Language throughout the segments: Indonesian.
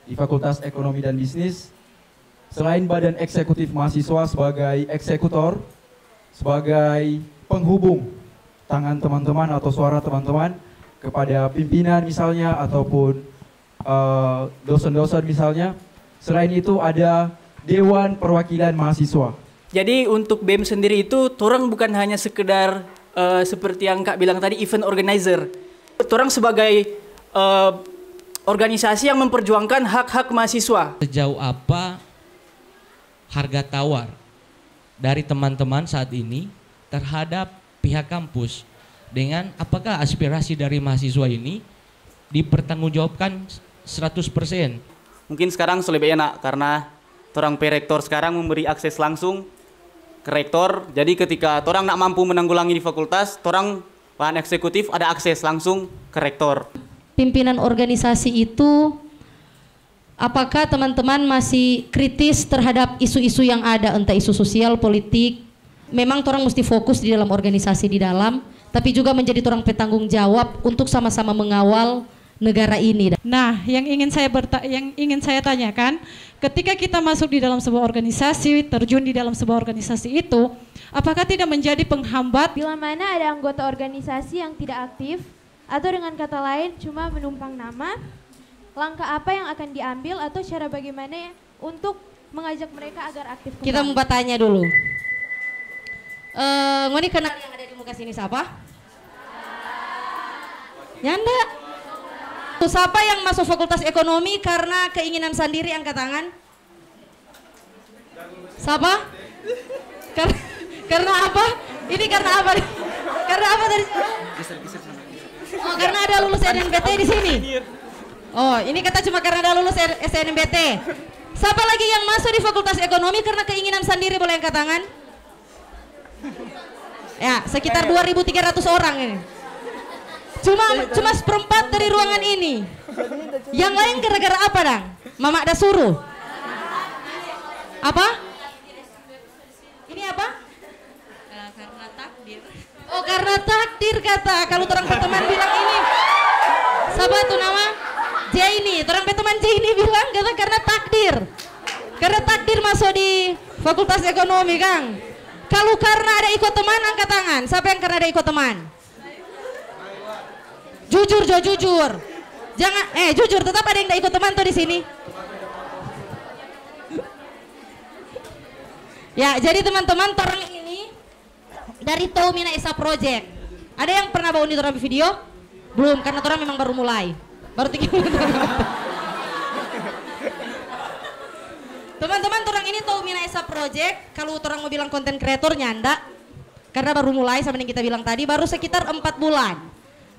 di Fakultas Ekonomi dan Bisnis, selain badan eksekutif mahasiswa sebagai eksekutor, sebagai penghubung tangan teman-teman atau suara teman-teman kepada pimpinan misalnya ataupun dosen-dosen misalnya. Selain itu ada Dewan Perwakilan Mahasiswa. Jadi untuk BEM sendiri itu, torang bukan hanya sekedar seperti yang Kak bilang tadi, event organizer. Torang sebagai organisasi yang memperjuangkan hak-hak mahasiswa. Sejauh apa harga tawar dari teman-teman saat ini terhadap pihak kampus, dengan apakah aspirasi dari mahasiswa ini dipertanggungjawabkan 100%? Mungkin sekarang lebih enak karena torang rektor sekarang memberi akses langsung ke rektor. Jadi ketika torang nak mampu menanggulangi di fakultas, torang bahan eksekutif ada akses langsung ke rektor. Pimpinan organisasi itu, apakah teman-teman masih kritis terhadap isu-isu yang ada, entah isu sosial, politik? Memang torang mesti fokus di dalam organisasi di dalam, tapi juga menjadi torang petanggung jawab untuk sama-sama mengawal negara ini. Nah, yang ingin saya tanyakan, ketika kita masuk di dalam sebuah organisasi, terjun di dalam sebuah organisasi itu, apakah tidak menjadi penghambat? Bila mana ada anggota organisasi yang tidak aktif, atau dengan kata lain cuma menumpang nama, langkah apa yang akan diambil atau cara bagaimana untuk mengajak mereka agar aktif kembali? Kita mau bertanya dulu. Ngoni kenal yang ada di muka sini siapa? Nyanda. Siapa yang masuk Fakultas Ekonomi karena keinginan sendiri, angkat tangan? Siapa? Karena apa? Ini karena apa? Karena apa tadi? Oh, karena ada lulus SNMPT di sini. Oh, ini kata cuma karena ada lulus SNMPT. Siapa lagi yang masuk di Fakultas Ekonomi karena keinginan sendiri, boleh angkat tangan? Ya, sekitar 2.300 orang ini. Cuma seperempat dari ruangan ini. Yang lain gara-gara apa, Dang? Mama ada suruh. Apa? Ini apa? Karena takdir. Oh, karena takdir kata. Kalau orang teman bilang ini. Siapa tuh nama? Jaini. Orang teman Jaini bilang kata karena takdir. Karena takdir masuk di Fakultas Ekonomi, Kang. Kalau karena ada ikut teman, angkat tangan. Siapa yang karena ada ikut teman? Jujur, Jo, jujur. Jangan, jujur, tetap ada yang tidak ikut teman tuh di sini. Ya, jadi teman-teman, torang ini dari Taumina Esa Project. Ada yang pernah bawa ini torang video? Belum, karena torang memang baru mulai. Baru 3 minggu. Teman-teman, torang ini Taumina Esa Project. Kalau torang mau bilang konten kreator, nyanda. Karena baru mulai, sama yang kita bilang tadi, baru sekitar 4 bulan.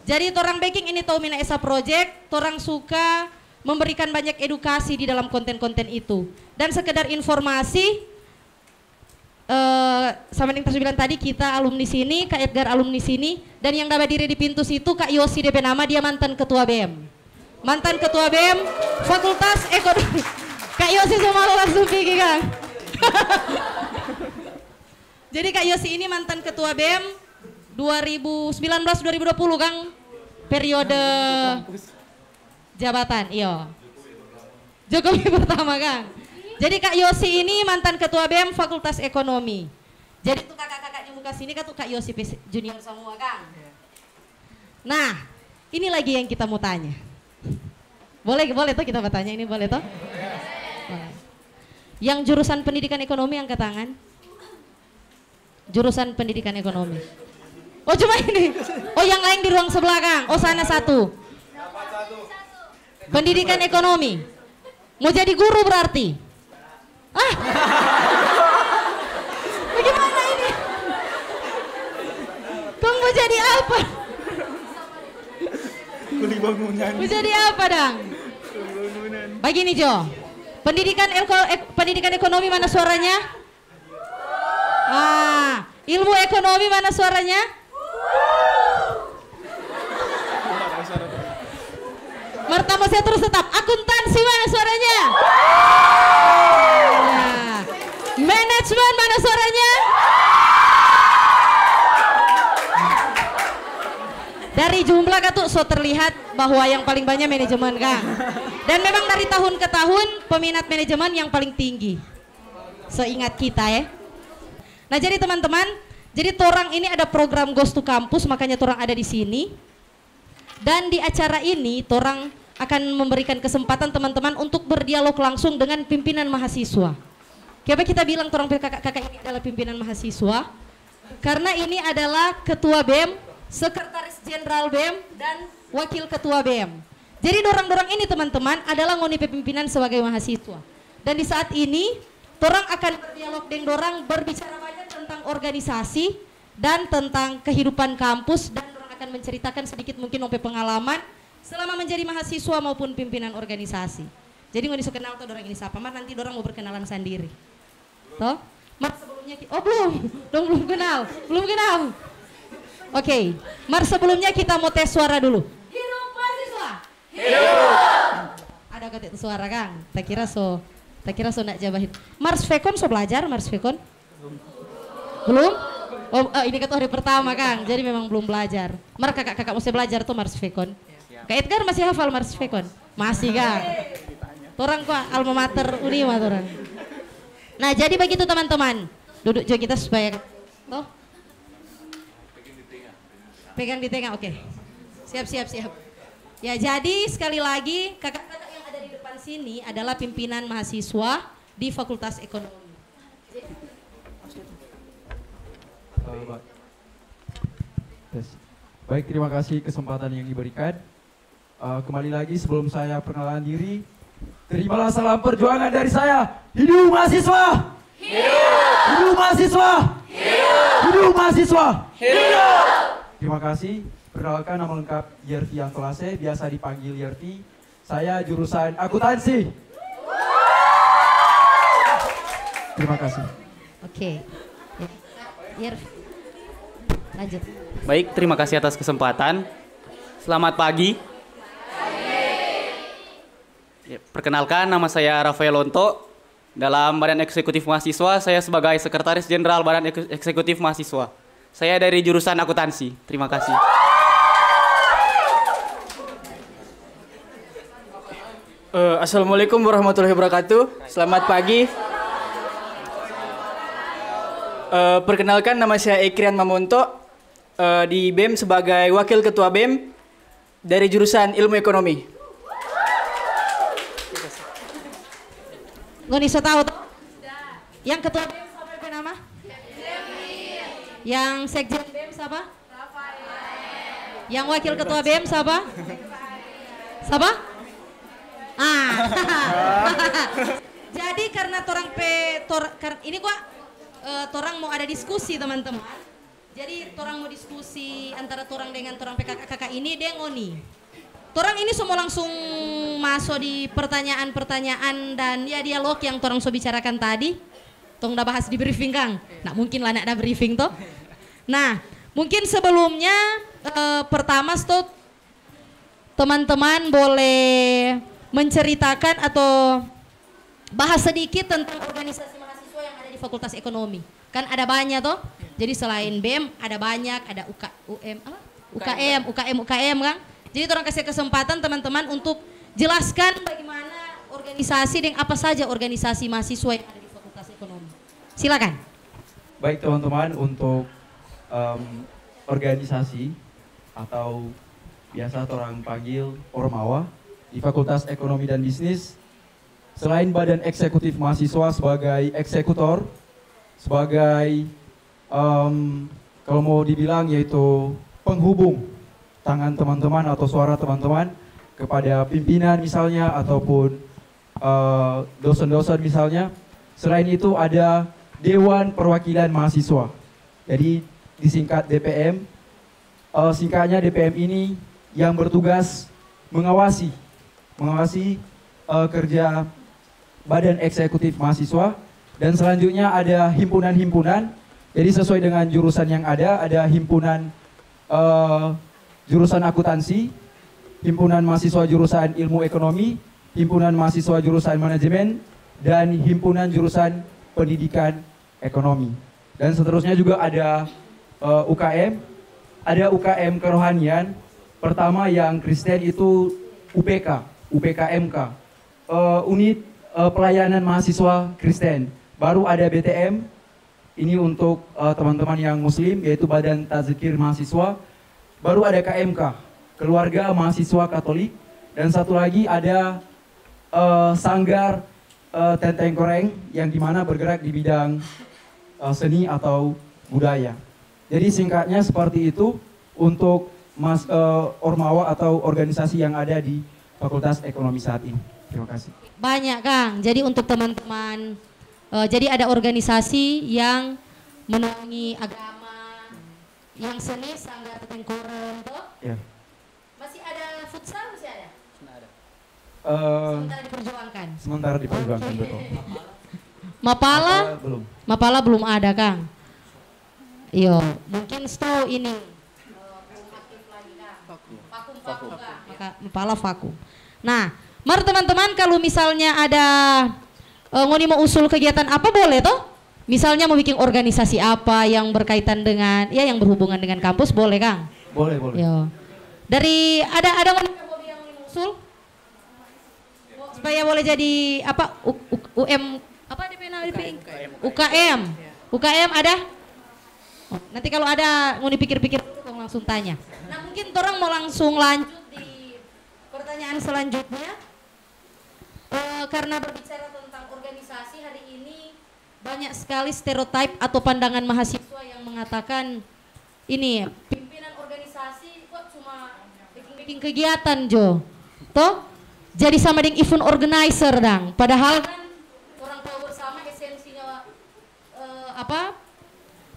Jadi torang backing ini Taumina Esa Project, torang suka memberikan banyak edukasi di dalam konten-konten itu. Dan sekedar informasi, sama yang terus bilang tadi, kita alumni sini, Kak Edgar alumni sini, dan yang dapat diri di pintu situ Kak Yosi DP nama, dia mantan ketua BEM. Mantan ketua BEM Fakultas Ekonomi. Kak Yosi sama langsung pergi, Kang. Jadi Kak Yosi ini mantan ketua BEM 2019-2020, Kang. Periode jabatan, iya. Jokowi pertama, Kang. Jadi Kak Yosi ini mantan ketua BEM Fakultas Ekonomi. Jadi tuh kakak-kakak di muka sini kan tuh Kak Yosi junior semua, Kang. Nah, ini lagi yang kita mau tanya. Boleh tuh kita bertanya ini, boleh tuh? Boleh. Yang jurusan pendidikan ekonomi angkat tangan. Jurusan pendidikan ekonomi. Oh cuma ini. Oh yang lain di ruang sebelah, Kang. Oh sana satu. Pendidikan ekonomi. Mau jadi guru berarti? Ah. Bagaimana ini? Kau mau jadi apa? Kuli bangunan. Mau jadi apa, Dang? Begini, Jo. Pendidikan ekonomi mana suaranya? Ah, ilmu ekonomi mana suaranya? Martama saya terus tetap. Akuntansi mana suaranya? Nah, manajemen mana suaranya? Dari jumlah kan tuh so terlihat bahwa yang paling banyak manajemen, Kang. Dan memang dari tahun ke tahun peminat manajemen yang paling tinggi. Seingat kita ya. Nah jadi teman-teman, jadi torang ini ada program Ghost to Campus, makanya torang ada di sini. Dan di acara ini torang akan memberikan kesempatan teman-teman untuk berdialog langsung dengan pimpinan mahasiswa. Kenapa kita bilang torang kakak-kakak ini adalah pimpinan mahasiswa? Karena ini adalah ketua BEM, sekretaris jenderal BEM, dan wakil ketua BEM. Jadi dorang-dorang ini teman-teman adalah ngoni pimpinan sebagai mahasiswa. Dan di saat ini torang akan berdialog dengan dorang, berbicara banyak tentang organisasi dan tentang kehidupan kampus, dan dorang akan menceritakan sedikit mungkin sampai pengalaman selama menjadi mahasiswa maupun pimpinan organisasi. Jadi ngoni so kenal tuh dorang ini siapa, Mar nanti dorang mau berkenalan sendiri. Toh? Mar sebelumnya oh belum kenal. Oke, Mar sebelumnya kita mau tes suara dulu. Hidup mahasiswa. Hidup. Ada ketik suara Kang. Tak kira so nak jabahin. Mars Vekon so belajar Mars Vekon? Belum? Oh, ini kata hari pertama Kang. Jadi memang belum belajar. Mar kakak-kakak mesti belajar tuh Mars Vekon. Kak Edgar masih hafal Mars Vekon? Masih Kang. Orang kok alma mater Unima orang. Nah, jadi begitu teman-teman. Duduk juga kita supaya toh. Pegang di tengah, oke. Siap. Ya, jadi sekali lagi kakak-kakak yang ada di depan sini adalah pimpinan mahasiswa di Fakultas Ekonomi. Baik, terima kasih kesempatan yang diberikan. Kembali lagi sebelum saya perkenalan diri, terimalah salam perjuangan dari saya. Hidup mahasiswa! Hidup mahasiswa! Hidup mahasiswa! Terima kasih. Perkenalkan, nama lengkap Yerti Antolase, biasa dipanggil Yerti. Saya jurusan akuntansi. Terima kasih. Oke. Yerti. Lanjut. Baik, terima kasih atas kesempatan. Selamat pagi. Ya, perkenalkan, nama saya Rafael Lonto. Dalam Badan Eksekutif Mahasiswa, saya sebagai Sekretaris Jenderal Badan Eksekutif Mahasiswa. Saya dari jurusan akuntansi. Terima kasih. Assalamualaikum warahmatullahi wabarakatuh. Selamat pagi. Perkenalkan, nama saya Ekrian Mamonto, di BEM sebagai Wakil Ketua BEM dari jurusan Ilmu Ekonomi. Nggak bisa tahu toh? Yang ketua BEM siapa nama? Yang sekjen BEM siapa? Yang wakil ketua BEM siapa? Siapa? Jadi karena ini torang mau ada diskusi teman-teman. Jadi torang mau diskusi antara torang dengan torang kakak-kakak ini dia ngoni. Torang ini semua langsung masuk di pertanyaan-pertanyaan dan ya dialog yang torang so bicarakan tadi. Tong udah bahas di briefing Kang. Nah mungkin lah nak ada briefing toh. Nah mungkin sebelumnya pertama tuh teman-teman boleh menceritakan atau bahas sedikit tentang organisasi mahasiswa yang ada di Fakultas Ekonomi. Kan ada banyak toh. Jadi selain BEM ada banyak, ada UKM kan. Jadi orang kasih kesempatan teman-teman untuk jelaskan bagaimana organisasi dan apa saja organisasi mahasiswa yang ada di Fakultas Ekonomi. Silakan. Baik teman-teman, untuk organisasi atau biasa orang panggil Ormawa di Fakultas Ekonomi dan Bisnis, selain badan eksekutif mahasiswa sebagai eksekutor, sebagai kalau mau dibilang yaitu penghubung tangan teman-teman atau suara teman-teman kepada pimpinan misalnya ataupun dosen-dosen misalnya. Selain itu ada Dewan Perwakilan Mahasiswa. Jadi disingkat DPM. Singkatnya DPM ini yang bertugas mengawasi kerja badan eksekutif mahasiswa. Dan selanjutnya ada himpunan-himpunan. Jadi sesuai dengan jurusan yang ada himpunan jurusan akuntansi, himpunan mahasiswa jurusan ilmu ekonomi, himpunan mahasiswa jurusan manajemen, dan himpunan jurusan pendidikan ekonomi. Dan seterusnya juga ada UKM, ada UKM kerohanian. Pertama yang Kristen itu UPK, UPKMK, unit pelayanan mahasiswa Kristen. Baru ada BTM, ini untuk teman-teman yang muslim, yaitu Badan Tazkir Mahasiswa. Baru ada KMK, Keluarga Mahasiswa Katolik. Dan satu lagi ada Sanggar Tenteng Koreng, yang dimana bergerak di bidang seni atau budaya. Jadi singkatnya seperti itu untuk Ormawa atau organisasi yang ada di Fakultas Ekonomi saat ini. Terima kasih. Banyak Kang, jadi untuk teman-teman, jadi ada organisasi yang menaungi agama, yang seni Sanggar Tenteng Koreng, toh? Ya. Masih ada futsal, masih ada? Sementara diperjuangkan. Sementara diperjuangkan, Okay. betul. Mapala? belum. Mapala belum ada Kang. Iya, mungkin setahu ini belum aktif lagi Kang. Vakum Kang. Maka Mapala vakum. Nah, mari teman-teman kalau misalnya ada ngoni mau usul kegiatan apa boleh toh? Misalnya mau bikin organisasi apa yang berkaitan dengan ya yang berhubungan dengan kampus boleh Kang? Boleh, boleh. Yo. Dari ada ngoni yang mau usul? Supaya boleh jadi apa UM apa DP UKM. UKM ada? Oh, nanti kalau ada mau dipikir-pikir langsung tanya. Nah mungkin orang mau langsung lanjut di pertanyaan selanjutnya. Karena berbicara tentang organisasi hari ini banyak sekali stereotip atau pandangan mahasiswa yang mengatakan ini pimpinan organisasi kok cuma bikin kegiatan Jo. Toh? Jadi sama dengan event organizer dang. Padahal kan orang tahu bersama esensinya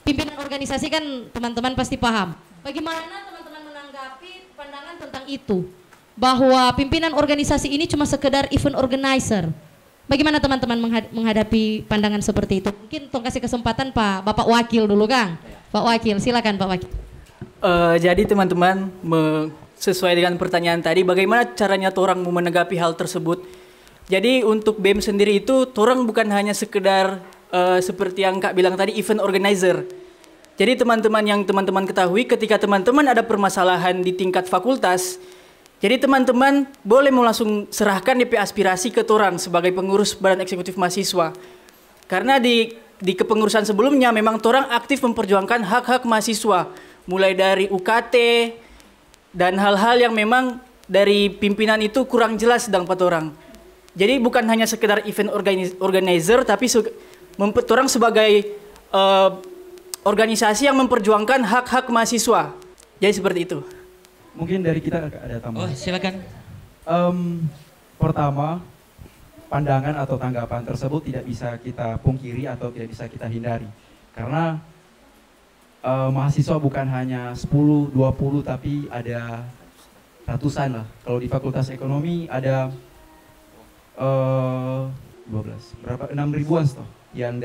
pimpinan organisasi kan teman-teman pasti paham. Bagaimana teman-teman menanggapi pandangan tentang itu? Bahwa pimpinan organisasi ini cuma sekedar event organizer. Bagaimana teman-teman menghadapi pandangan seperti itu? Mungkin tolong kasih kesempatan Bapak Wakil dulu Kang. Pak Wakil, silakan Pak Wakil. Jadi teman-teman sesuai dengan pertanyaan tadi, bagaimana caranya torang mau menanggapi hal tersebut? Jadi untuk BEM sendiri itu, torang bukan hanya sekedar seperti yang Kak bilang tadi, event organizer. Jadi teman-teman yang teman-teman ketahui, ketika teman-teman ada permasalahan di tingkat fakultas, jadi teman-teman boleh mau langsung serahkan DP aspirasi ke torang sebagai pengurus Badan Eksekutif Mahasiswa. Karena di kepengurusan sebelumnya memang torang aktif memperjuangkan hak-hak mahasiswa, mulai dari UKT, dan hal-hal yang memang dari pimpinan itu kurang jelas sedang orang. Jadi bukan hanya sekedar event organizer, tapi orang sebagai organisasi yang memperjuangkan hak-hak mahasiswa. Jadi seperti itu. Mungkin dari kita ada tambahan. Oh, silakan. Pertama, pandangan atau tanggapan tersebut tidak bisa kita pungkiri atau tidak bisa kita hindari. Karena mahasiswa bukan hanya 10, 20, tapi ada ratusan lah. Kalau di Fakultas Ekonomi ada 6 ribuan toh, yang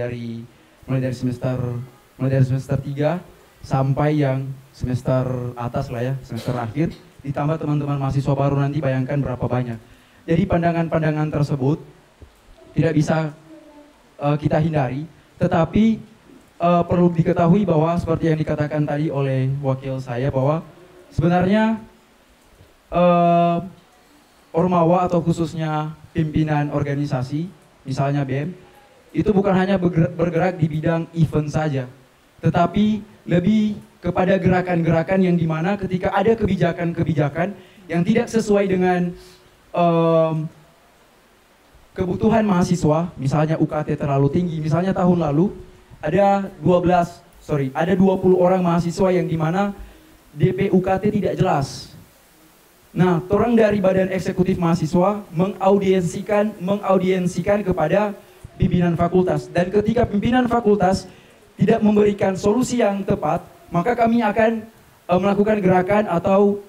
mulai dari semester 3 sampai yang semester atas lah ya, semester akhir, ditambah teman-teman mahasiswa baru nanti, bayangkan berapa banyak. Jadi pandangan-pandangan tersebut tidak bisa kita hindari, tetapi perlu diketahui bahwa seperti yang dikatakan tadi oleh wakil saya, bahwa sebenarnya Ormawa atau khususnya pimpinan organisasi, misalnya BEM, itu bukan hanya bergerak di bidang event saja, tetapi lebih kepada gerakan-gerakan yang dimana ketika ada kebijakan-kebijakan yang tidak sesuai dengan kebutuhan mahasiswa, misalnya UKT terlalu tinggi, misalnya tahun lalu ada 20 orang mahasiswa yang dimana DP UKT tidak jelas. Nah, orang dari Badan Eksekutif Mahasiswa mengaudiensikan kepada pimpinan fakultas, dan ketika pimpinan fakultas tidak memberikan solusi yang tepat, maka kami akan melakukan gerakan atau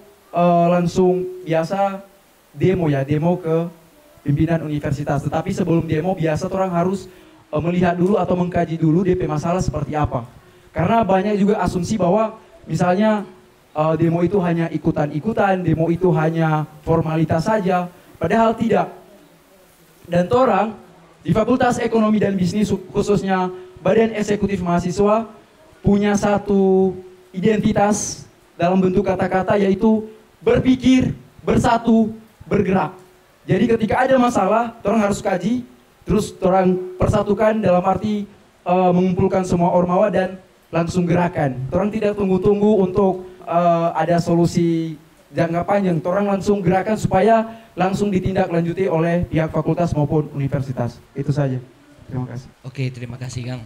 langsung biasa demo ke pimpinan universitas. Tetapi sebelum demo biasa orang harus melihat dulu atau mengkaji dulu DP masalah seperti apa. Karena banyak juga asumsi bahwa misalnya demo itu hanya ikutan-ikutan, demo itu hanya formalitas saja, padahal tidak. Dan orang di Fakultas Ekonomi dan Bisnis, khususnya Badan Eksekutif Mahasiswa, punya satu identitas dalam bentuk kata-kata, yaitu berpikir, bersatu, bergerak. Jadi ketika ada masalah, orang harus kaji, terus orang persatukan dalam arti mengumpulkan semua ormawa dan langsung gerakan. Orang tidak tunggu-tunggu untuk ada solusi jangka panjang. Orang langsung gerakan supaya langsung ditindaklanjuti oleh pihak fakultas maupun universitas. Itu saja. Terima kasih. Oke, terima kasih Kang.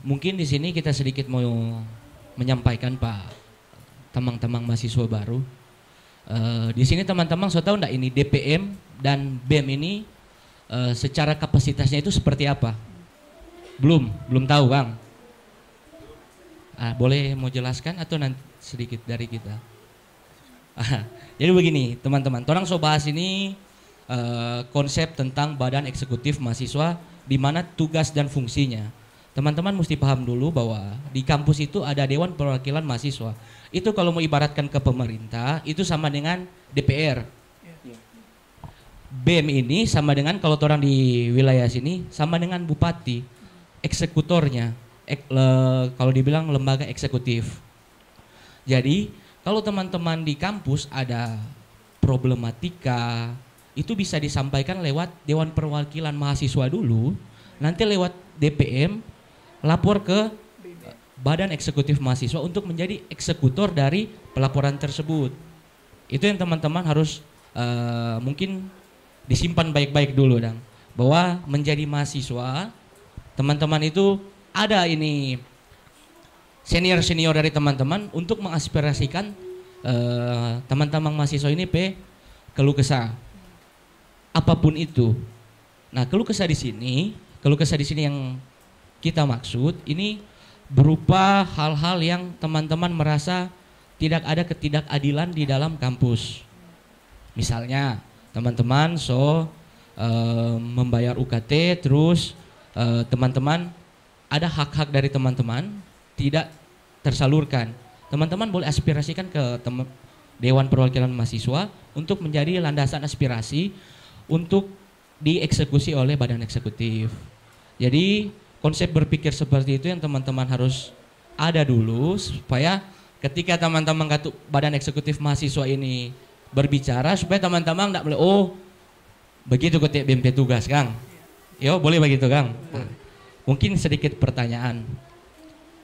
Mungkin di sini kita sedikit mau menyampaikan Pak, teman-teman mahasiswa baru. Di sini teman-teman so tahu enggak ini DPM dan BEM ini secara kapasitasnya itu seperti apa? Belum tahu Kang. Boleh mau jelaskan atau nanti sedikit dari kita? Jadi begini teman-teman, orang so bahas ini konsep tentang badan eksekutif mahasiswa di mana tugas dan fungsinya. Teman-teman mesti paham dulu bahwa di kampus itu ada Dewan Perwakilan Mahasiswa. Itu kalau mau ibaratkan ke pemerintah, itu sama dengan DPR. BEM ini sama dengan kalau orang di wilayah sini, sama dengan bupati, eksekutornya. Kalau dibilang lembaga eksekutif. Jadi, kalau teman-teman di kampus ada problematika, itu bisa disampaikan lewat Dewan Perwakilan Mahasiswa dulu, nanti lewat DPM, lapor ke Badan Eksekutif Mahasiswa untuk menjadi eksekutor dari pelaporan tersebut. Itu yang teman-teman harus mungkin disimpan baik-baik dulu, Dang. Bahwa menjadi mahasiswa, teman-teman itu ada ini senior-senior dari teman-teman untuk mengaspirasikan teman-teman mahasiswa ini keluh kesah. Apapun itu. Nah, keluh kesah di sini yang kita maksud ini berupa hal-hal yang teman-teman merasa tidak ada ketidakadilan di dalam kampus. Misalnya teman-teman membayar UKT, terus teman-teman ada hak-hak dari teman-teman tidak tersalurkan. Teman-teman boleh aspirasikan ke Dewan Perwakilan Mahasiswa untuk menjadi landasan aspirasi untuk dieksekusi oleh badan eksekutif. Jadi konsep berpikir seperti itu yang teman-teman harus ada dulu supaya ketika teman-teman badan eksekutif mahasiswa ini berbicara supaya teman-teman tidak boleh begitu ketik BMP tugas Kang. Yo boleh begitu Kang. Mungkin sedikit pertanyaan.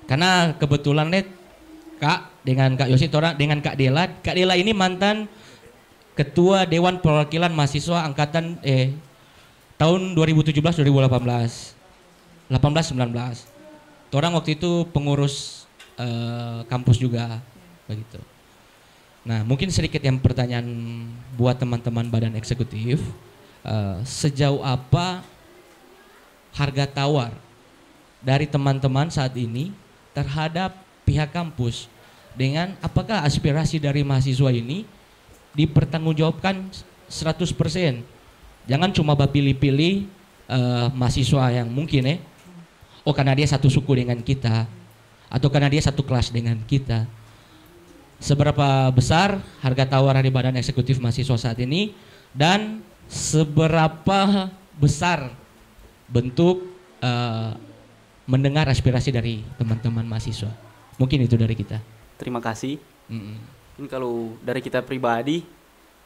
Karena kebetulan Kak dengan Kak Yosi dengan Kak Dela. Kak Dela ini mantan Ketua Dewan Perwakilan Mahasiswa angkatan tahun 2017-2018. 18-19. Orang waktu itu pengurus kampus juga begitu. Nah, mungkin sedikit yang pertanyaan buat teman-teman badan eksekutif, sejauh apa harga tawar dari teman-teman saat ini terhadap pihak kampus dengan apakah aspirasi dari mahasiswa ini dipertanggungjawabkan 100%. Jangan cuma pilih-pilih mahasiswa yang mungkin karena dia satu suku dengan kita atau karena dia satu kelas dengan kita. Seberapa besar harga tawar dari badan eksekutif mahasiswa saat ini dan seberapa besar bentuk mendengar aspirasi dari teman-teman mahasiswa. Mungkin itu dari kita. Terima kasih. Ini kalau dari kita pribadi,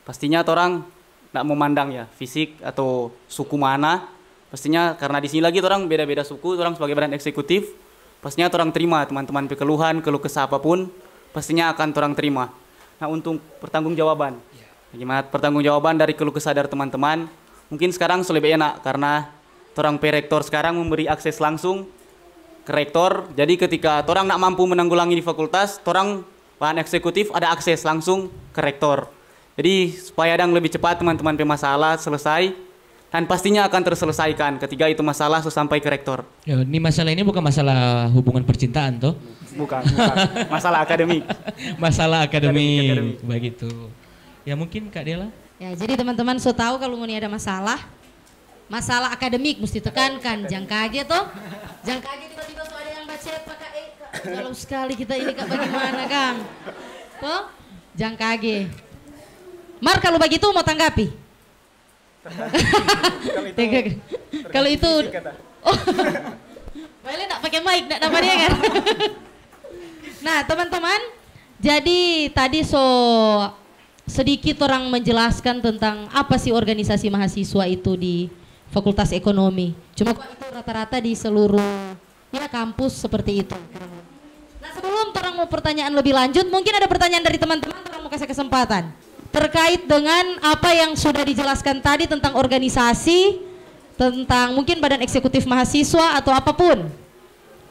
pastinya orang tidak memandang ya fisik atau suku mana. Pastinya karena di sini lagi orang beda-beda suku, orang sebagai badan eksekutif, pastinya orang terima teman-teman keluhan, keluh kesah apapun, pastinya akan orang terima. Nah, untuk pertanggungjawaban, bagaimana pertanggungjawaban dari keluh kesah dari teman-teman? Mungkin sekarang lebih enak karena orang rektor sekarang memberi akses langsung ke rektor. Jadi ketika orang nak mampu menanggulangi di fakultas, orang bahan eksekutif ada akses langsung ke rektor. Jadi supaya lebih cepat teman-teman masalah selesai. Dan pastinya akan terselesaikan ketika itu masalah sampai ke rektor. Ya, ini masalah ini bukan masalah hubungan percintaan toh? Bukan. Masalah akademik. Masalah akademik. Begitu. Ya mungkin Kak Dela. Ya, jadi teman-teman tahu kalau mau ada masalah akademik mesti tekankan, jangan kaget toh. Jangan kaget tiba-tiba ada yang baca pakai kalau sekali kita ini Kak bagaimana Kang? Toh? Jangan kaget. Mar kalau begitu mau tanggapi? Kalau itu boleh enggak pakai mic enggak dapat dia kan. Nah, teman-teman, jadi tadi sedikit orang menjelaskan tentang apa sih organisasi mahasiswa itu di Fakultas Ekonomi. Cuma kok itu rata-rata di seluruh ya kampus seperti itu. Nah, sebelum orang mau pertanyaan lebih lanjut, mungkin ada pertanyaan dari teman-teman, orang mau kasih kesempatan terkait dengan apa yang sudah dijelaskan tadi tentang organisasi, tentang mungkin badan eksekutif mahasiswa atau apapun.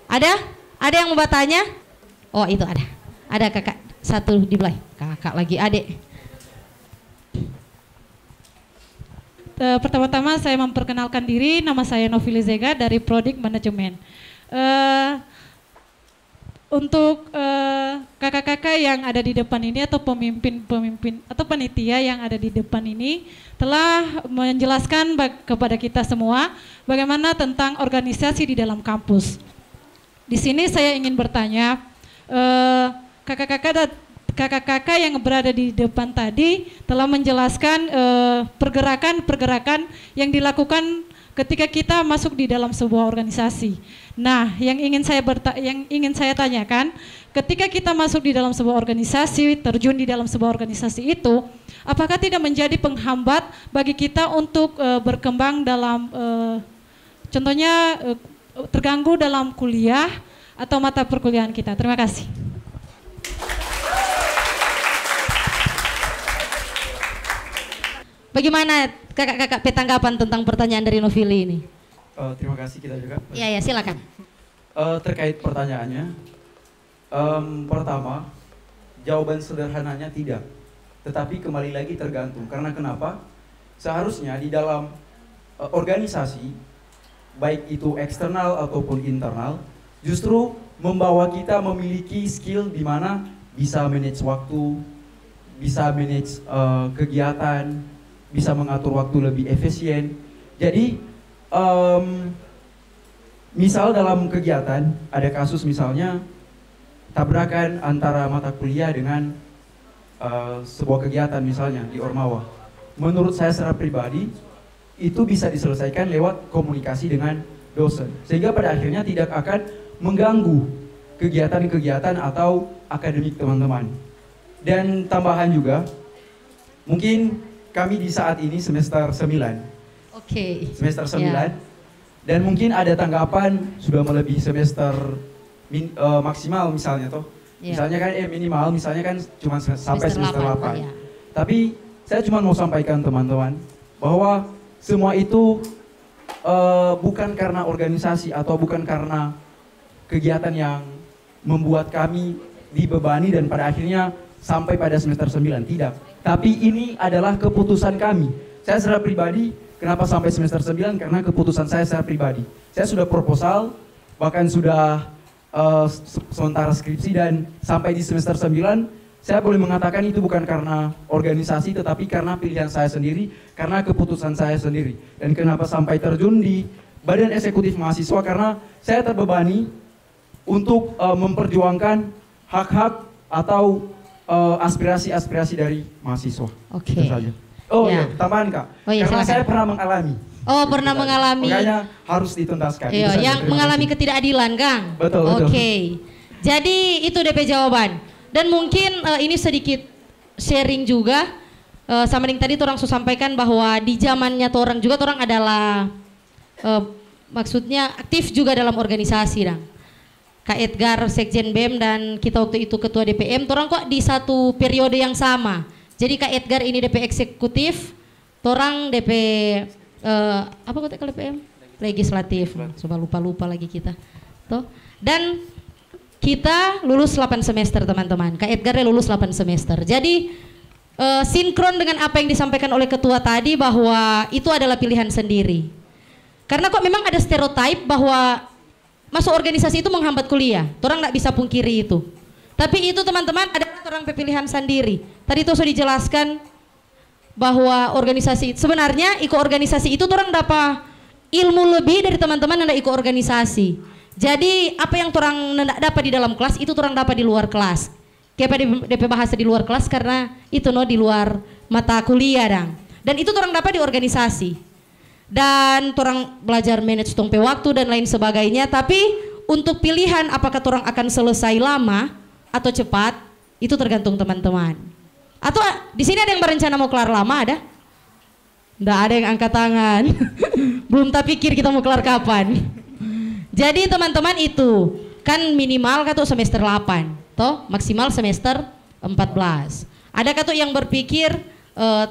Ada? Ada yang mau bertanya? Oh, itu ada. Ada kakak satu di belakang. Kakak lagi, adik. Pertama-tama saya memperkenalkan diri, nama saya Novili Zega dari Prodik Manajemen. Untuk kakak-kakak yang ada di depan ini atau pemimpin atau panitia yang ada di depan ini telah menjelaskan kepada kita semua bagaimana tentang organisasi di dalam kampus. Di sini saya ingin bertanya, kakak-kakak yang berada di depan tadi telah menjelaskan pergerakan-pergerakan yang dilakukan ketika kita masuk di dalam sebuah organisasi. Nah, yang ingin saya tanyakan, ketika kita masuk di dalam sebuah organisasi, terjun di dalam sebuah organisasi itu, apakah tidak menjadi penghambat bagi kita untuk berkembang dalam, contohnya terganggu dalam kuliah atau mata perkuliahan kita? Terima kasih. Bagaimana kakak-kakak petanggapan tentang pertanyaan dari Novili ini? Terima kasih kita juga. Iya, silakan. Terkait pertanyaannya, pertama, jawaban sederhananya tidak. Tetapi kembali lagi tergantung. Karena kenapa? Seharusnya di dalam organisasi, baik itu eksternal ataupun internal, justru membawa kita memiliki skill di mana bisa manage waktu, bisa manage kegiatan, bisa mengatur waktu lebih efisien. Jadi misal dalam kegiatan ada kasus misalnya tabrakan antara mata kuliah dengan sebuah kegiatan misalnya di Ormawa. Menurut saya secara pribadi itu bisa diselesaikan lewat komunikasi dengan dosen, sehingga pada akhirnya tidak akan mengganggu kegiatan-kegiatan atau akademik teman-teman. Dan tambahan juga, mungkin kami di saat ini semester 9. Semester 9. Yeah. Dan mungkin ada tanggapan sudah melebihi semester maksimal misalnya toh. Yeah. Misalnya kan minimal misalnya kan cuma sampai semester 8. Yeah. Tapi saya cuma mau sampaikan teman-teman bahwa semua itu bukan karena organisasi atau bukan karena kegiatan yang membuat kami dibebani dan pada akhirnya sampai pada semester 9, tidak. Tapi ini adalah keputusan kami. Saya secara pribadi, kenapa sampai semester 9? Karena keputusan saya secara pribadi. Saya sudah proposal, bahkan sudah sementara skripsi, dan sampai di semester 9, saya boleh mengatakan itu bukan karena organisasi, tetapi karena pilihan saya sendiri, karena keputusan saya sendiri. Dan kenapa sampai terjun di Badan Eksekutif Mahasiswa? Karena saya terbebani untuk memperjuangkan hak-hak atau aspirasi-aspirasi dari mahasiswa. Oke. Itu saja. Oh iya, tambahan Kak. Oh, iya, karena silakan. saya pernah mengalami. Oh, pernah mengalami. Makanya harus dituntaskan. Iya, yang mengalami ketidakadilan, Kang. Betul, betul. Oke. Jadi itu DP jawaban. Dan mungkin ini sedikit sharing juga sama yang tadi orang sudah sampaikan bahwa di zamannya orang juga orang adalah maksudnya aktif juga dalam organisasi, Dang. Kak Edgar Sekjen BEM dan kita waktu itu ketua DPM, orang kok di satu periode yang sama. Jadi Kak Edgar ini DP eksekutif, orang DP apa kata kalau DPM? Legislatif. Coba lupa lagi kita. Tuh. Dan kita lulus 8 semester teman-teman. Kak Edgar lulus 8 semester. Jadi sinkron dengan apa yang disampaikan oleh ketua tadi bahwa itu adalah pilihan sendiri. Karena kok memang ada stereotip bahwa masuk organisasi itu menghambat kuliah. Orang nggak bisa pungkiri itu. Tapi itu teman-teman adalah orang pilihan sendiri. Tadi itu sudah dijelaskan bahwa organisasi sebenarnya ikut organisasi itu orang dapat ilmu lebih dari teman-teman yang ikut organisasi. Jadi apa yang orang dapat di dalam kelas itu orang dapat di luar kelas. Kayak DP bahasa di luar kelas karena itu di luar mata kuliah dan itu orang dapat di organisasi. Dan orang belajar manage tongpe waktu dan lain sebagainya. Tapi untuk pilihan apakah orang akan selesai lama atau cepat itu tergantung teman-teman. Atau di sini ada yang berencana mau kelar lama ada? Nggak ada yang angkat tangan. Belum tak pikir kita mau kelar kapan. Jadi teman-teman itu kan minimal katu semester 8, toh maksimal semester 14. Ada katu yang berpikir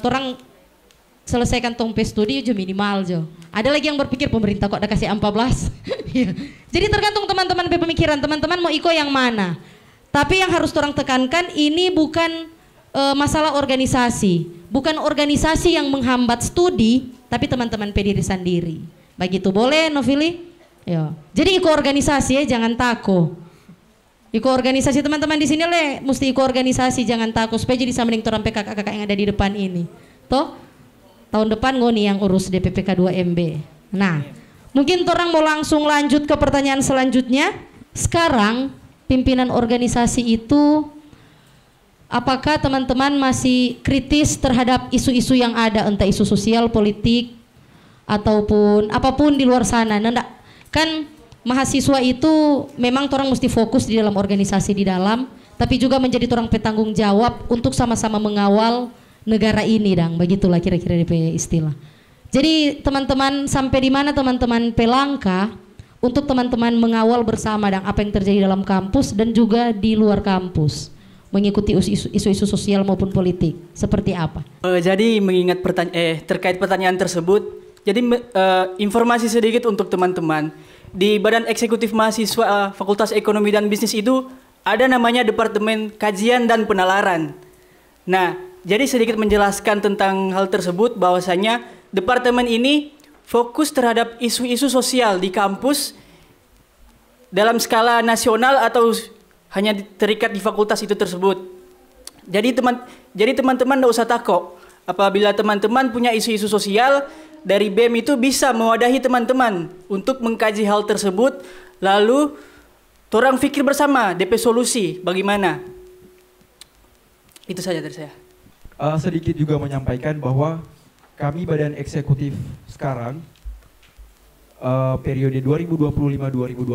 orang selesaikan tong studi jo minimal jo. Ada lagi yang berpikir pemerintah kok udah kasih 14. Jadi tergantung teman-teman pemikiran teman-teman mau iko yang mana. Tapi yang harus orang tekankan ini bukan masalah organisasi, bukan organisasi yang menghambat studi, tapi teman-teman diri sendiri. Begitu boleh Novili? Ya. Jadi ikut organisasi ya, jangan takut. Ikut organisasi teman-teman di sini le, mesti ikut organisasi, jangan takut supaya jadi sama dengan orang PKK-KK yang ada di depan ini. Toh tahun depan ngoni yang urus DPPK 2MB. Nah, mungkin orang mau langsung lanjut ke pertanyaan selanjutnya. Sekarang pimpinan organisasi itu apakah teman-teman masih kritis terhadap isu-isu yang ada, entah isu sosial, politik, ataupun apapun di luar sana? Nggak, kan mahasiswa itu memang orang mesti fokus di dalam organisasi di dalam, tapi juga menjadi orang petanggung jawab untuk sama-sama mengawal negara ini, dang. Begitulah kira-kira DP istilah. Jadi teman-teman sampai di mana teman-teman pelangkah untuk teman-teman mengawal bersama, dang, apa yang terjadi dalam kampus dan juga di luar kampus, mengikuti isu-isu sosial maupun politik seperti apa? Jadi mengingat terkait pertanyaan tersebut, jadi informasi sedikit untuk teman-teman. Di Badan Eksekutif Mahasiswa Fakultas Ekonomi dan Bisnis itu ada namanya Departemen Kajian dan Penalaran. Nah, jadi sedikit menjelaskan tentang hal tersebut bahwasanya departemen ini fokus terhadap isu-isu sosial di kampus dalam skala nasional atau hanya terikat di fakultas itu tersebut. Jadi teman-teman tidak usah takut. Apabila teman-teman punya isu-isu sosial, dari BEM itu bisa mewadahi teman-teman untuk mengkaji hal tersebut, lalu orang pikir bersama DP solusi bagaimana. Itu saja dari saya. Sedikit juga menyampaikan bahwa kami Badan Eksekutif sekarang periode 2025-2026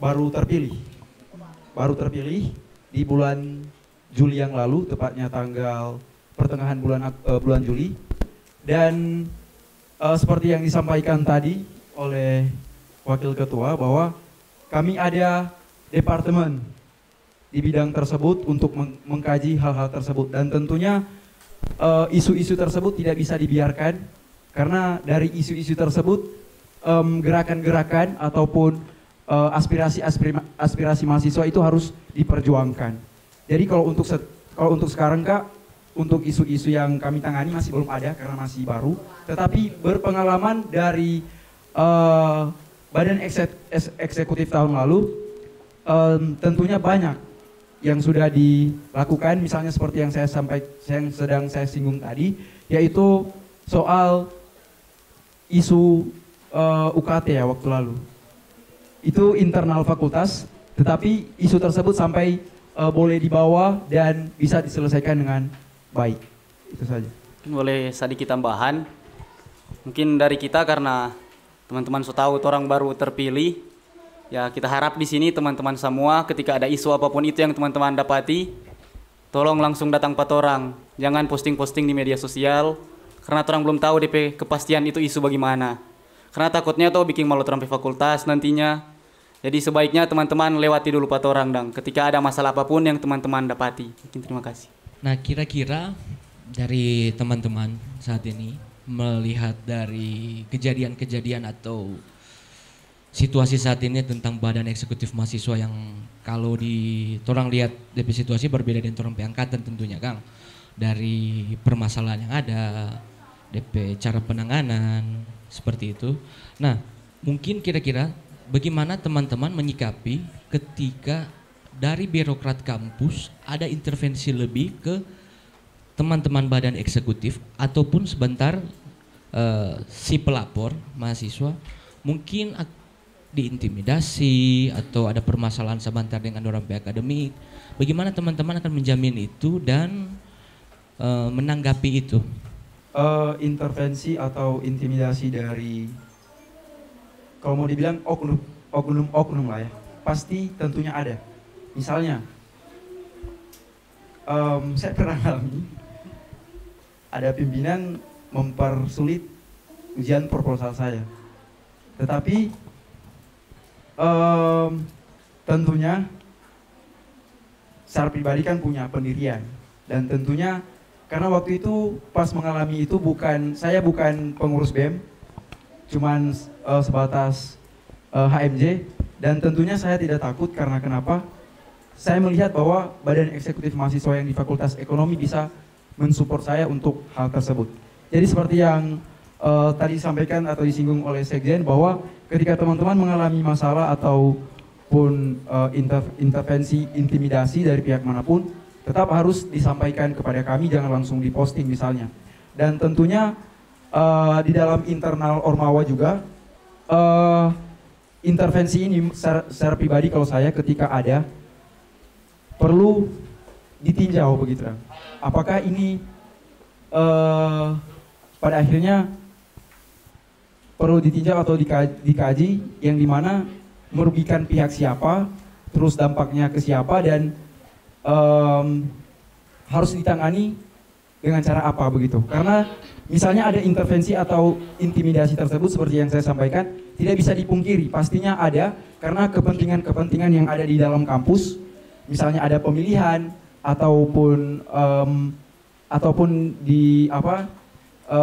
baru terpilih di bulan Juli yang lalu, tepatnya tanggal pertengahan bulan Juli. Dan seperti yang disampaikan tadi oleh Wakil Ketua bahwa kami ada departemen di bidang tersebut untuk mengkaji hal-hal tersebut, dan tentunya isu-isu tersebut tidak bisa dibiarkan, karena dari isu-isu tersebut gerakan-gerakan ataupun aspirasi mahasiswa itu harus diperjuangkan. Jadi kalau untuk sekarang Kak, untuk isu-isu yang kami tangani masih belum ada karena masih baru, tetapi berpengalaman dari Badan Eksekutif tahun lalu, tentunya banyak yang sudah dilakukan, misalnya seperti yang sedang saya singgung tadi, yaitu soal isu UKT ya waktu lalu. Itu internal fakultas, tetapi isu tersebut sampai boleh dibawa dan bisa diselesaikan dengan baik. Itu saja. Boleh sedikit tambahan. Mungkin dari kita karena teman-teman so tahu orang baru terpilih, ya kita harap di sini teman-teman semua ketika ada isu apapun itu yang teman-teman dapati, tolong langsung datang pat orang. Jangan posting-posting di media sosial karena orang belum tahu DP kepastian itu isu bagaimana. Karena takutnya tuh bikin malu orang fakultas nantinya. Jadi sebaiknya teman-teman lewati dulu pat orang, dang, ketika ada masalah apapun yang teman-teman dapati. Mungkin terima kasih. Nah, kira-kira dari teman-teman saat ini melihat dari kejadian-kejadian atau situasi saat ini tentang Badan Eksekutif Mahasiswa yang kalau orang lihat DP situasi berbeda dengan orang angkatan tentunya, Kang. Dari permasalahan yang ada, DP cara penanganan seperti itu. Nah, mungkin kira-kira bagaimana teman-teman menyikapi ketika dari birokrat kampus ada intervensi lebih ke teman-teman badan eksekutif ataupun sebentar si pelapor mahasiswa mungkin diintimidasi atau ada permasalahan sebentar dengan orang pihak akademik. Bagaimana teman-teman akan menjamin itu dan menanggapi itu? Intervensi atau intimidasi dari, kalau mau dibilang oknum lah ya, pasti tentunya ada. Misalnya saya pernah alami ada pimpinan mempersulit ujian proposal saya. Tetapi tentunya secara pribadi kan punya pendirian, dan tentunya karena waktu itu pas mengalami itu saya bukan pengurus BEM, cuman sebatas HMJ, dan tentunya saya tidak takut karena kenapa? Saya melihat bahwa Badan Eksekutif Mahasiswa yang di Fakultas Ekonomi bisa mensupport saya untuk hal tersebut. Jadi seperti yang tadi disampaikan atau disinggung oleh Sekjen, bahwa ketika teman-teman mengalami masalah ataupun intervensi, intimidasi dari pihak manapun, tetap harus disampaikan kepada kami, jangan langsung diposting misalnya. Dan tentunya di dalam internal Ormawa juga, intervensi ini secara pribadi kalau saya ketika ada, perlu ditinjau begitu. Apakah ini pada akhirnya perlu ditinjau atau dikaji yang dimana merugikan pihak siapa, terus dampaknya ke siapa, dan harus ditangani dengan cara apa begitu. Karena misalnya ada intervensi atau intimidasi tersebut seperti yang saya sampaikan, tidak bisa dipungkiri, pastinya ada karena kepentingan-kepentingan yang ada di dalam kampus. Misalnya ada pemilihan ataupun di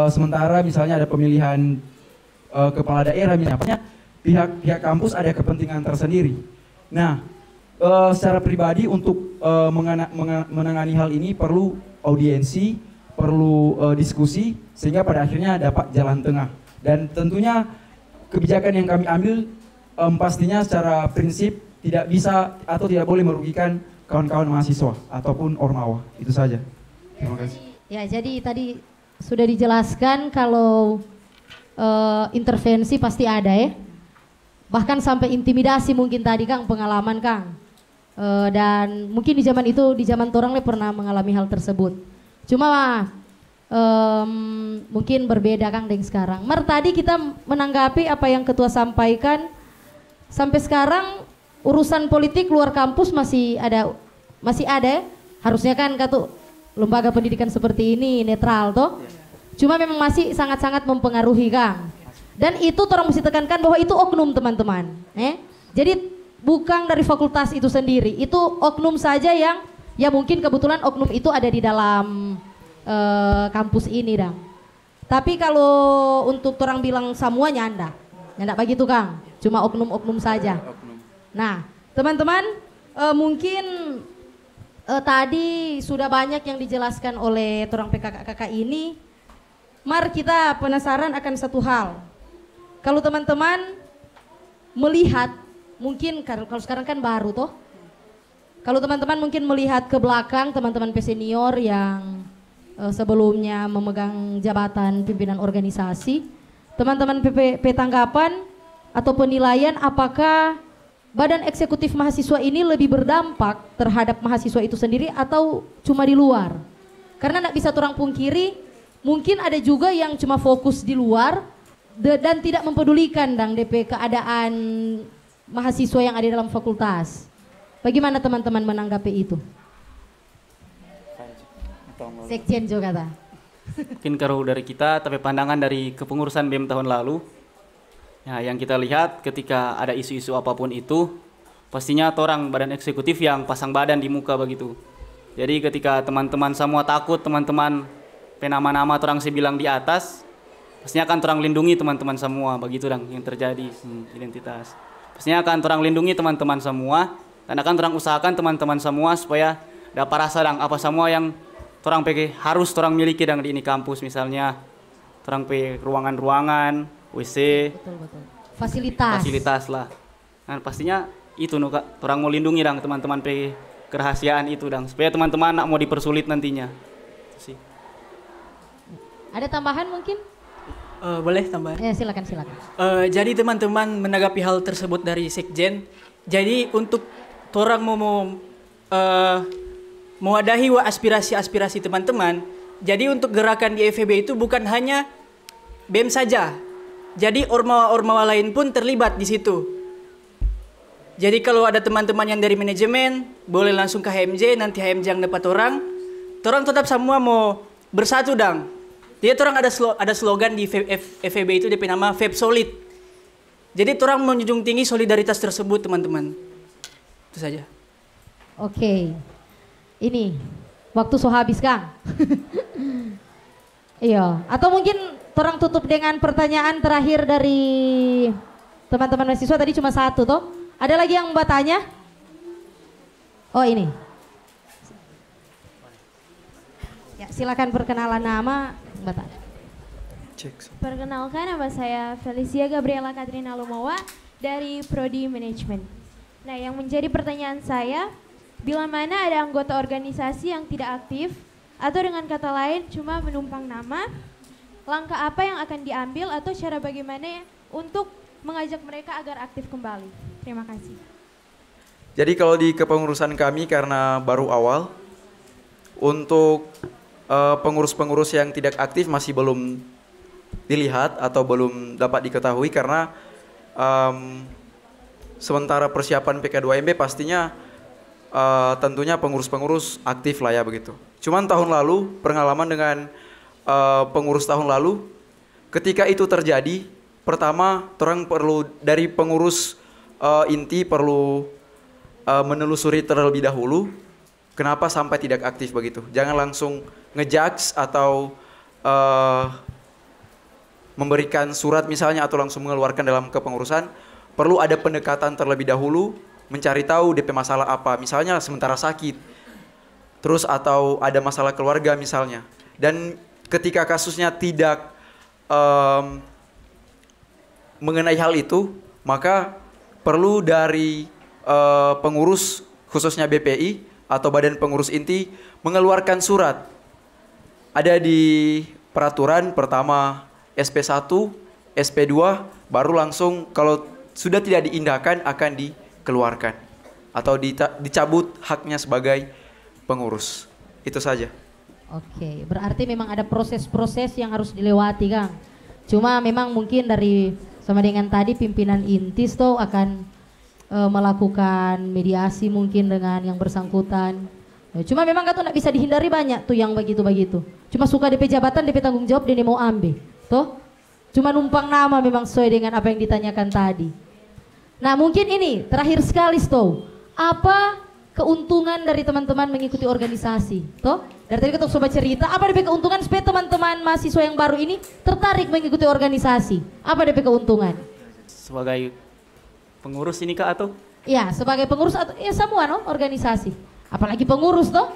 sementara misalnya ada pemilihan kepala daerah, misalnya pihak kampus ada kepentingan tersendiri. Nah, secara pribadi untuk menangani hal ini perlu audiensi, perlu diskusi, sehingga pada akhirnya dapat jalan tengah. Dan tentunya kebijakan yang kami ambil pastinya secara prinsip tidak bisa atau tidak boleh merugikan kawan-kawan mahasiswa ataupun Ormawa. Itu saja. Terima kasih. Ya, jadi tadi sudah dijelaskan kalau intervensi pasti ada ya. Bahkan sampai intimidasi mungkin tadi Kang, pengalaman Kang. Dan mungkin di zaman torang pernah mengalami hal tersebut. Cuma mungkin berbeda Kang dengan sekarang. Tadi kita menanggapi apa yang Ketua sampaikan, sampai sekarang urusan politik luar kampus masih ada. Harusnya kan lembaga pendidikan seperti ini netral toh. Cuma memang masih sangat-sangat mempengaruhi Kang. Dan itu orang mesti tekankan bahwa itu oknum teman-teman. Jadi bukan dari fakultas itu sendiri, itu oknum saja yang ya mungkin kebetulan oknum itu ada di dalam kampus ini Dang. Tapi kalau untuk orang bilang semuanya nyanda begitu Kang. Cuma oknum-oknum saja. Nah teman-teman mungkin tadi sudah banyak yang dijelaskan oleh orang PKK ini. Mari kita penasaran akan satu hal. Kalau teman-teman melihat, mungkin kalau sekarang kan baru toh. Kalau teman-teman mungkin melihat ke belakang teman-teman senior yang sebelumnya memegang jabatan pimpinan organisasi, teman-teman tanggapan atau penilaian apakah Badan Eksekutif Mahasiswa ini lebih berdampak terhadap mahasiswa itu sendiri atau cuma di luar? Karena tidak bisa orang pungkiri, mungkin ada juga yang cuma fokus di luar dan tidak mempedulikan DP keadaan mahasiswa yang ada dalam fakultas. Bagaimana teman-teman menanggapi itu? Sekjen juga kata. Mungkin kalau dari kita, tapi pandangan dari kepengurusan BEM tahun lalu, ya, yang kita lihat ketika ada isu-isu apapun itu, pastinya orang badan eksekutif yang pasang badan di muka begitu. Jadi ketika teman-teman semua takut, teman-teman nama-nama orang saya bilang di atas, pastinya akan orang lindungi teman-teman semua, begitu dong yang terjadi identitas. Pastinya akan orang lindungi teman-teman semua, dan akan orang usahakan teman-teman semua supaya dapat rasa dong apa semua yang orang harus orang miliki dong di ini kampus, misalnya orang ruangan-ruangan, WC, betul. Fasilitas lah. Nah, pastinya itu Kak, orang mau lindungi dong teman-teman kerahasiaan itu dong, supaya teman-teman nak mau dipersulit nantinya. Itu sih. Ada tambahan mungkin? Boleh tambahan? Ya, silakan. Jadi teman-teman menanggapi hal tersebut dari Sekjen. Jadi untuk orang mau mewadahi aspirasi-aspirasi teman-teman. Jadi untuk gerakan di FEB itu bukan hanya BEM saja. Jadi ormawa-ormawa lain pun terlibat di situ. Jadi kalau ada teman-teman yang dari manajemen, boleh langsung ke HMJ, nanti HMJ yang dapat orang. orang tetap semua mau bersatu dang. Jadi orang ada slogan di FEB itu DP nama FEB Solid. Jadi orang menjunjung tinggi solidaritas tersebut teman-teman. Itu saja. Oke. Ini waktu so habis Kang. Iya, atau mungkin orang tutup dengan pertanyaan terakhir dari teman-teman mahasiswa tadi cuma satu toh. Ada lagi yang mau tanya? Oh ini. Ya, silakan perkenalan nama, Mbak Tanya. Perkenalkan, nama saya Felicia Gabriela Katrina Lumawa dari Prodi Manajemen. Nah, yang menjadi pertanyaan saya, bila mana ada anggota organisasi yang tidak aktif atau dengan kata lain cuma menumpang nama, langkah apa yang akan diambil atau cara bagaimana untuk mengajak mereka agar aktif kembali? Terima kasih. Jadi kalau di kepengurusan kami karena baru awal, untuk pengurus-pengurus yang tidak aktif masih belum dilihat atau belum dapat diketahui karena sementara persiapan PK2MB pastinya tentunya pengurus-pengurus aktif lah ya begitu. Cuman tahun lalu, pengalaman dengan pengurus tahun lalu, ketika itu terjadi, pertama orang perlu dari pengurus inti perlu menelusuri terlebih dahulu kenapa sampai tidak aktif begitu. Jangan langsung ngejudge atau memberikan surat misalnya atau langsung mengeluarkan dalam kepengurusan. Perlu ada pendekatan terlebih dahulu, mencari tahu DP masalah apa, misalnya sementara sakit, terus atau ada masalah keluarga misalnya. Dan ketika kasusnya tidak mengenai hal itu, maka perlu dari pengurus khususnya BPI atau Badan Pengurus Inti mengeluarkan surat. Ada di peraturan pertama SP1, SP2, baru langsung kalau sudah tidak diindahkan akan dikeluarkan atau dicabut haknya sebagai pengurus. Itu saja. Oke, berarti memang ada proses-proses yang harus dilewati Kang. Cuma memang mungkin dari sama dengan tadi pimpinan intis tuh akan melakukan mediasi mungkin dengan yang bersangkutan. Cuma memang kan tuh nggak bisa dihindari banyak tuh yang begitu-begitu. Cuma suka DP jabatan, DP tanggung jawab, dia mau ambil. Tuh, cuma numpang nama memang sesuai dengan apa yang ditanyakan tadi. Nah mungkin ini terakhir sekali Stow, apa keuntungan dari teman-teman mengikuti organisasi? Toh, dari tadi kita coba cerita, apa DP keuntungan supaya teman-teman mahasiswa yang baru ini tertarik mengikuti organisasi? Apa DP keuntungan? Sebagai pengurus ini Kak atau? Ya, sebagai pengurus atau ya semua no organisasi. Apalagi pengurus toh.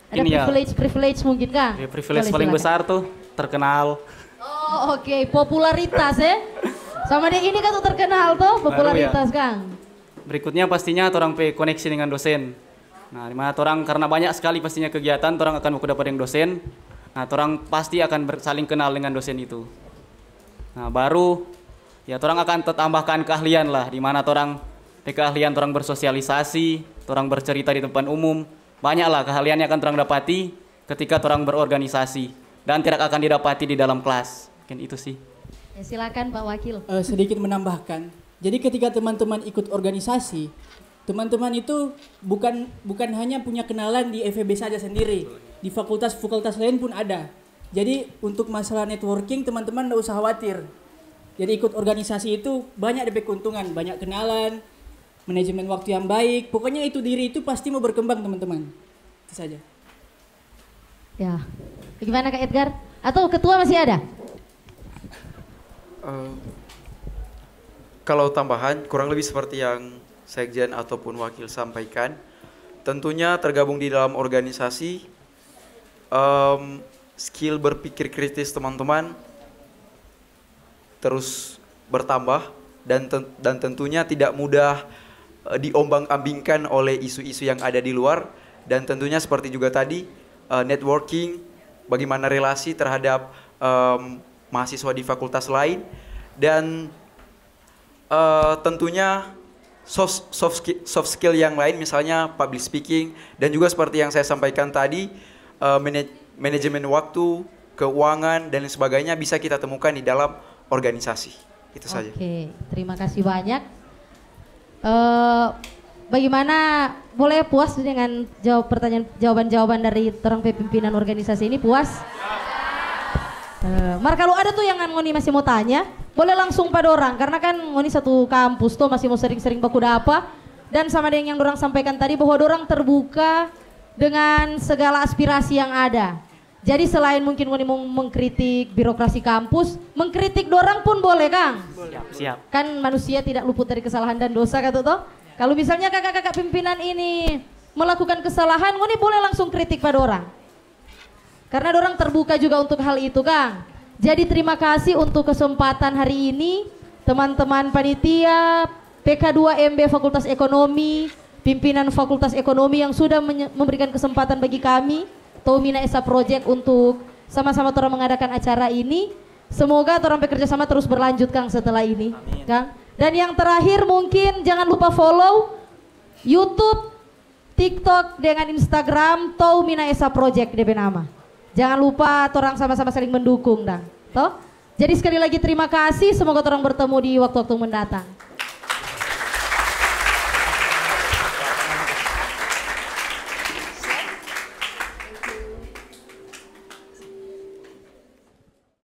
Ada Ini privilege mungkin Kang? Ya, privilege Boleh, paling silakan. besar tuh terkenal. Oh oke, popularitas ya. Sama dia ini kan tuh terkenal tuh popularitas Baru ya. Kang. Berikutnya pastinya orang pe koneksi dengan dosen. Nah, dimana orang karena banyak sekali pastinya kegiatan, orang akan mau dapat yang dosen. Nah, orang pasti akan saling kenal dengan dosen itu. Nah, baru ya orang akan tambahkan keahlian lah, dimana orang keahlian orang bersosialisasi, orang bercerita di depan umum. Banyaklah keahlian yang akan orang dapati ketika orang berorganisasi dan tidak akan didapati di dalam kelas. Mungkin itu sih. Ya, silakan Pak Wakil. Sedikit menambahkan. Jadi ketika teman-teman ikut organisasi, teman-teman itu bukan hanya punya kenalan di FEB saja sendiri, di fakultas-fakultas lain pun ada. Jadi untuk masalah networking teman-teman tidak usah khawatir. Jadi ikut organisasi itu banyak DP keuntungan, banyak kenalan, manajemen waktu yang baik. Pokoknya itu diri itu pasti mau berkembang teman-teman. Itu saja. Ya, gimana Kak Edgar? Atau ketua masih ada? Kalau tambahan kurang lebih seperti yang Sekjen ataupun Wakil sampaikan, tentunya tergabung di dalam organisasi, skill berpikir kritis teman-teman terus bertambah dan tentunya tidak mudah diombang-ambingkan oleh isu-isu yang ada di luar, dan tentunya seperti juga tadi networking, bagaimana relasi terhadap mahasiswa di fakultas lain, dan tentunya soft skill yang lain, misalnya public speaking, dan juga seperti yang saya sampaikan tadi, manajemen waktu, keuangan, dan sebagainya bisa kita temukan di dalam organisasi. Itu saja. Oke, terima kasih banyak. bagaimana, boleh puas dengan jawaban-jawaban dari terang pimpinan organisasi ini, puas? Mar kalau ada tuh yang ngoni masih mau tanya, boleh langsung pada orang, karena kan ngoni satu kampus tuh masih mau sering-sering baku dapa, dan sama dengan yang dorang sampaikan tadi bahwa dorang terbuka dengan segala aspirasi yang ada. Jadi selain mungkin ngoni mau mengkritik birokrasi kampus, mengkritik dorang pun boleh, Kang? Siap. Kan manusia tidak luput dari kesalahan dan dosa, kata toh. Kalau misalnya kakak-kakak pimpinan ini melakukan kesalahan, ngoni boleh langsung kritik pada orang. Karena orang terbuka juga untuk hal itu, Kang. Jadi terima kasih untuk kesempatan hari ini, teman-teman panitia PK2MB Fakultas Ekonomi, pimpinan Fakultas Ekonomi yang sudah memberikan kesempatan bagi kami, Tomina Esa Project, untuk sama-sama orang mengadakan acara ini. Semoga orang bekerja sama terus berlanjut, Kang, setelah ini. Amin. Kang. Dan yang terakhir mungkin jangan lupa follow YouTube, TikTok dengan Instagram Tomina Esa Project DP nama. Jangan lupa orang sama-sama saling mendukung, Dang. Toh? Jadi sekali lagi terima kasih, semoga orang bertemu di waktu-waktu mendatang.